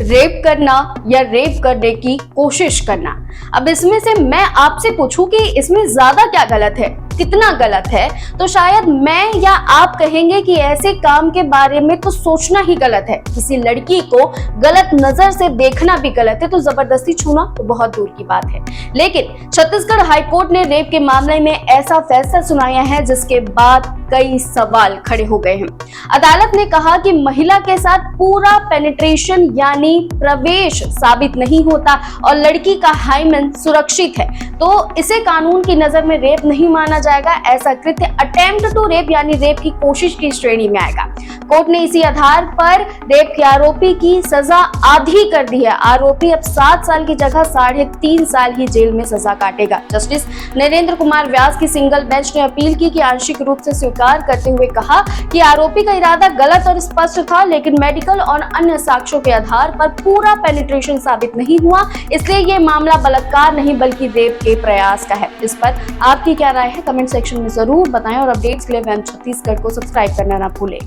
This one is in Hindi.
रेप करना या रेप करने की कोशिश करना। अब इसमें से मैं आपसे पूछूं कि इसमें ज्यादा क्या गलत है, कितना गलत है, तो शायद मैं या आप कहेंगे कि ऐसे काम के बारे में तो सोचना ही गलत है। किसी लड़की को गलत नजर से देखना भी गलत है, तो जबरदस्ती छूना तो बहुत दूर की बात है। लेकिन छत्तीसगढ़ हाईकोर्ट ने रेप के मामले में ऐसा फैसला सुनाया है जिसके बाद कई सवाल खड़े हो गए हैं। अदालत ने कहा कि महिला के साथ पूरा पेनिट्रेशन यानी प्रवेश साबित नहीं होता और लड़की का हाइमेन सुरक्षित है तो इसे कानून की नजर में रेप नहीं माना जाएगा। ऐसा कृत्य अटेम्प्ट टू रेप यानी रेप की कोशिश की श्रेणी में आएगा। कोर्ट ने इसी आधार पर रेप के आरोपी की सजा आधी कर दी है। आरोपी अब 7 साल की जगह 3.5 साल ही जेल में सजा काटेगा। जस्टिस नरेंद्र कुमार व्यास की सिंगल बेंच ने अपील की कि आंशिक रूप से स्वीकार करते हुए कहा कि आरोपी का इरादा गलत और स्पष्ट था, लेकिन मेडिकल और अन्य साक्ष्यों के आधार पर पूरा पेनिट्रेशन साबित नहीं हुआ, इसलिए ये मामला बलात्कार नहीं बल्कि रेप के प्रयास का है। इस पर आपकी क्या राय है, कमेंट सेक्शन में जरूर बताएं और अपडेट्स के लिए FM छत्तीसगढ़ को सब्सक्राइब करना ना भूलें।